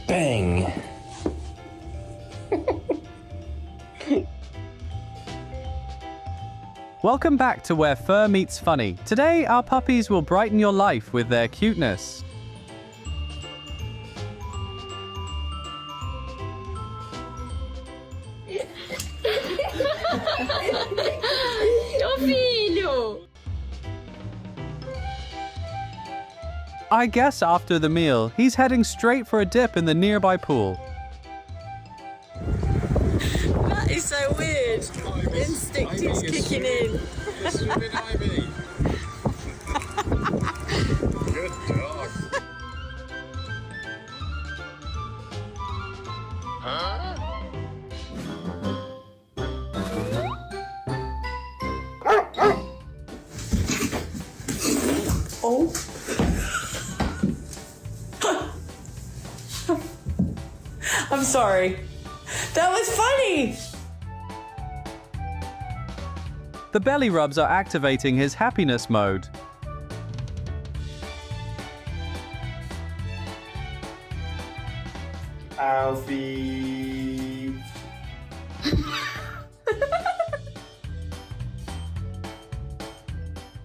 Bang! Welcome back to Where Fur Meets Funny. Today, our puppies will brighten your life with their cuteness. Meu filho! I guess after the meal, he's heading straight for a dip in the nearby pool. That is so weird. Instinct is kicking in. Good dog. Oh. I'm sorry. That was funny. The belly rubs are activating his happiness mode. Alfie.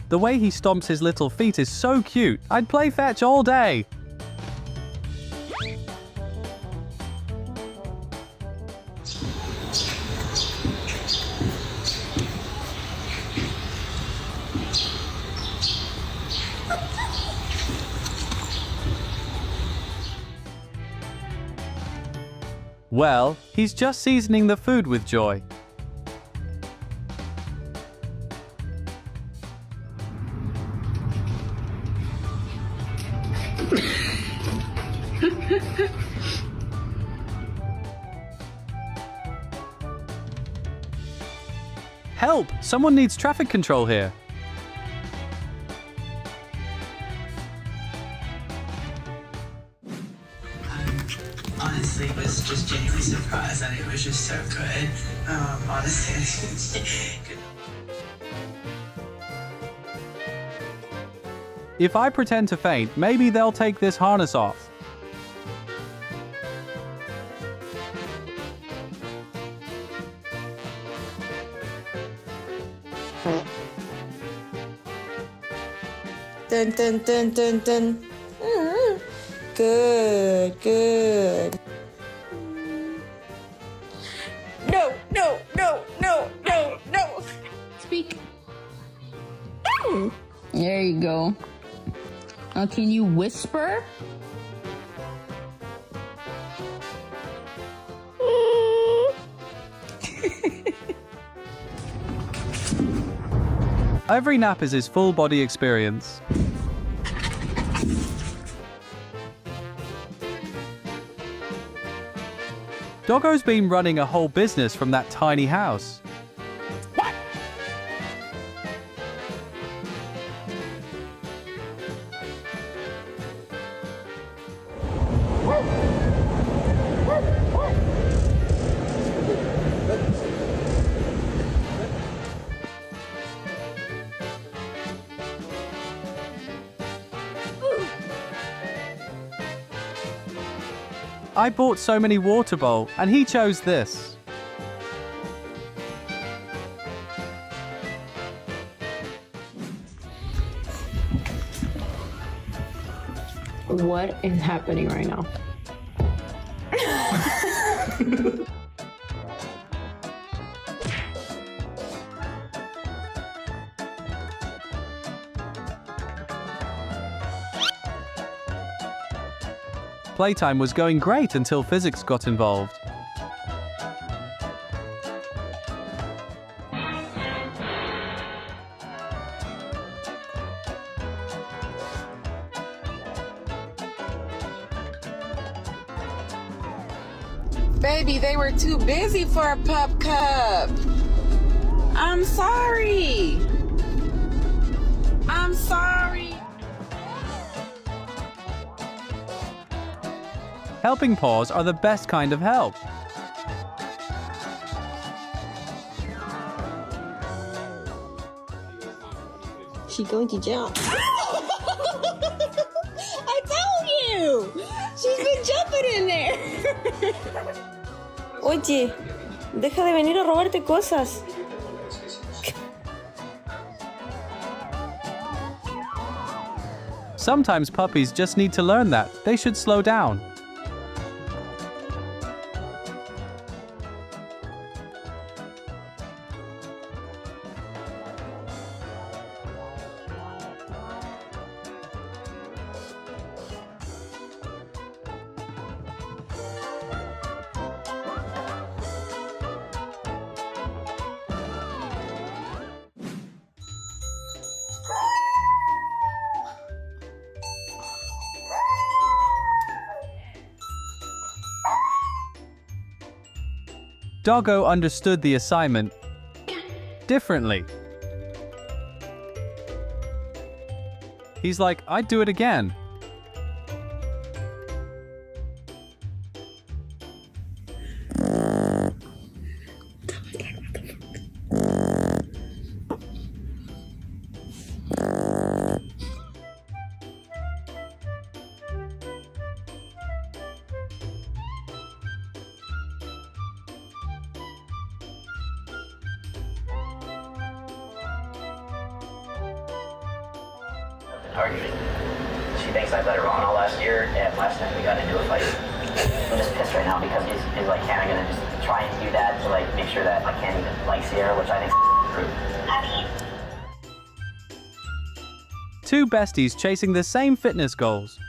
The way he stomps his little feet is so cute. I'd play fetch all day. Well, he's just seasoning the food with joy. Help! Someone needs traffic control here. Honestly, was just genuinely surprised and it was just so good. Honestly, If I pretend to faint, maybe they'll take this harness off. Dun dun dun dun dun. Good, good. No, no, no, no, no, no. Speak. There you go. Now, can you whisper? Every nap is his full body experience. Doggo's been running a whole business from that tiny house. I bought so many water bowls, and he chose this. What is happening right now? Playtime was going great until physics got involved. Baby, they were too busy for a pup cup. I'm sorry. I'm sorry. Helping paws are the best kind of help. She's going to jump. I told you! She's been jumping in there. Oye, deja de venir a robarte cosas. Sometimes puppies just need to learn that they should slow down. Doggo understood the assignment differently. He's like, I'd do it again. Arguing. She thinks I let her on all last year, and last night we got into a fight. I'm just pissed right now because he's like, Hannah gonna just try and do that to like make sure that I can't even like Sierra, which I think is rude. Two besties chasing the same fitness goals.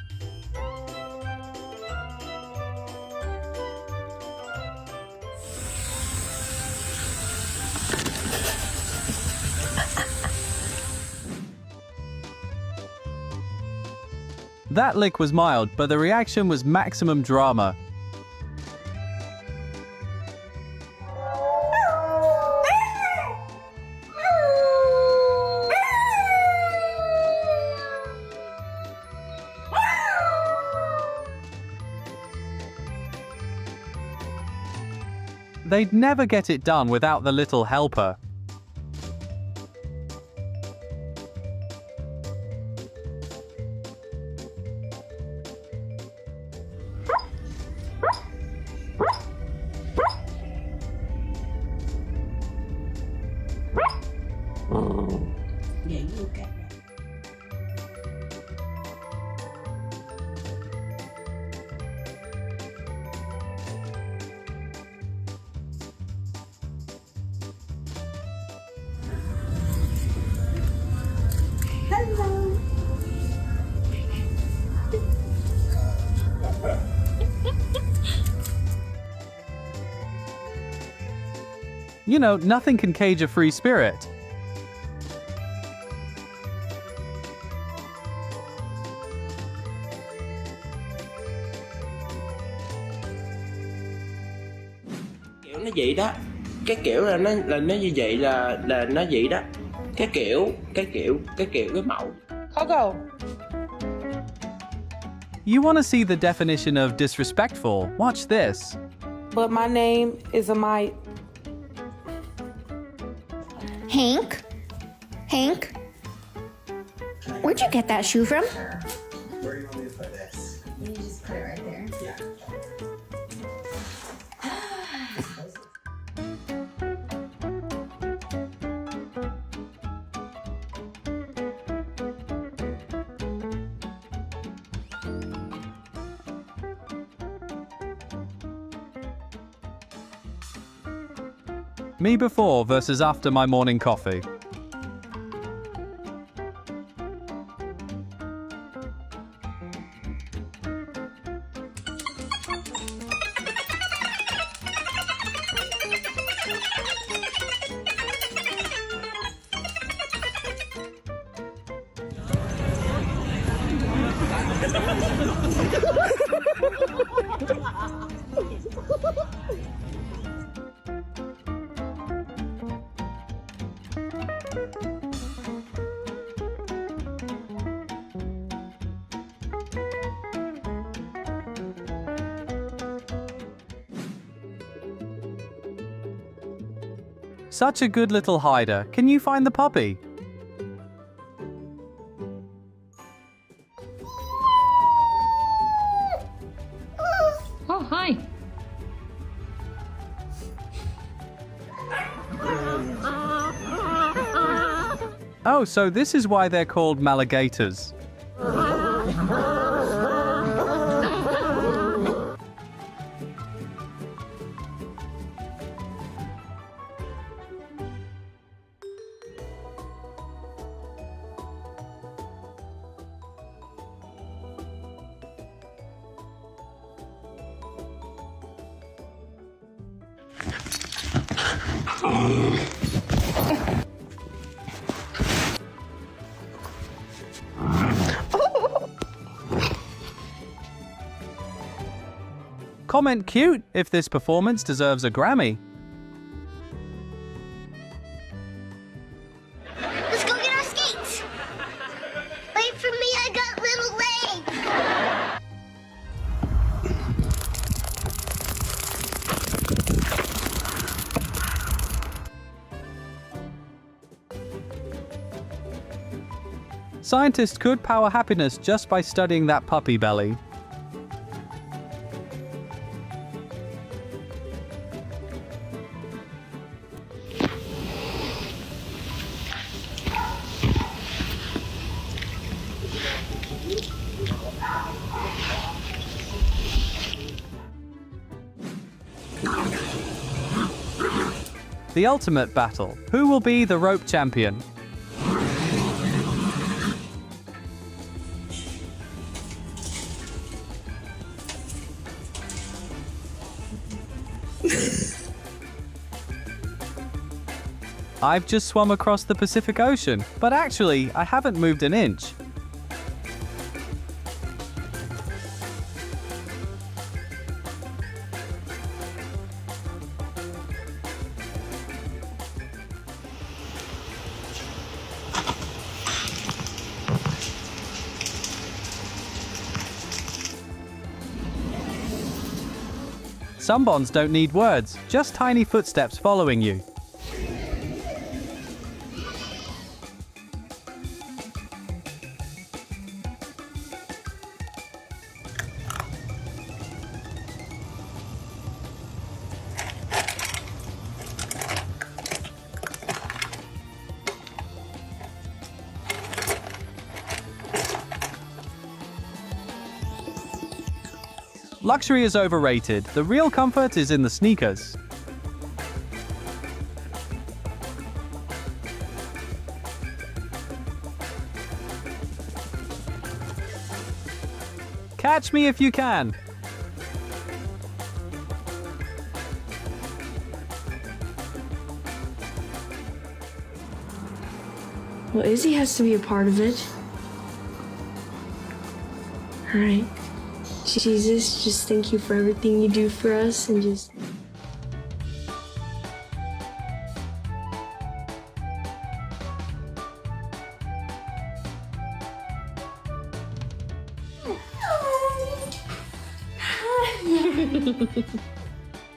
That lick was mild, but the reaction was maximum drama. They'd never get it done without the little helper. Yeah, you look at that. Hello. You know, nothing can cage a free spirit. Kiểu nó vậy đó, cái kiểu là nó như vậy là nó vậy đó, cái kiểu cái mẫu. Coco. You want to see the definition of disrespectful? Watch this. But my name is Amaya. Hank? Hank? Where'd you get that shoe from? Where do you want me to put this? You just put it right there. Yeah. Me before versus after my morning coffee. Such a good little hider. Can you find the puppy? Oh, hi. Oh, so this is why they're called Malagators. Comment cute if this performance deserves a Grammy. Let's go get our skates. Wait for me, I got little legs. Scientists could power happiness just by studying that puppy belly. The ultimate battle. Who will be the rope champion? I've just swum across the Pacific Ocean, but actually, I haven't moved an inch. Some bonds don't need words, just tiny footsteps following you. Luxury is overrated. The real comfort is in the sneakers. Catch me if you can. Well, Izzy has to be a part of it. All right. Jesus, just thank you for everything you do for us and just...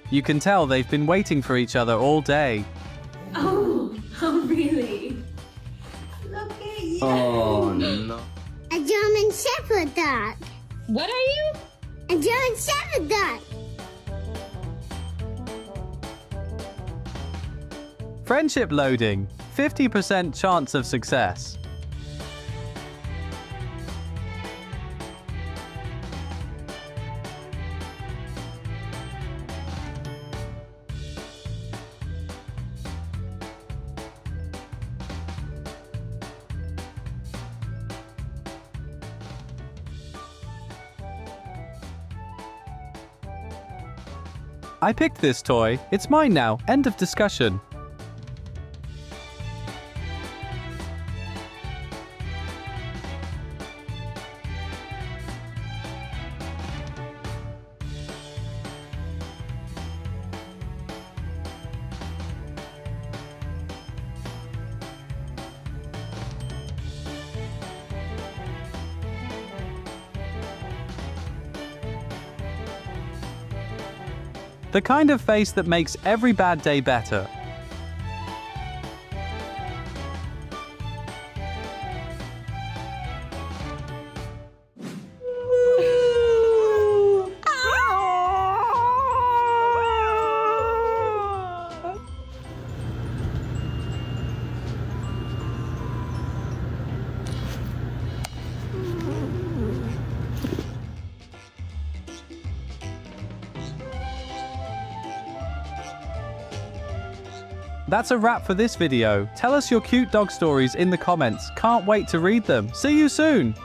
You can tell they've been waiting for each other all day. Oh, really? Look at you. Oh no. A German Shepherd dog. What are you? A German Shepherd dog. Friendship loading. 50% chance of success. I picked this toy. It's mine now. End of discussion. The kind of face that makes every bad day better. That's a wrap for this video. Tell us your cute dog stories in the comments. Can't wait to read them. See you soon!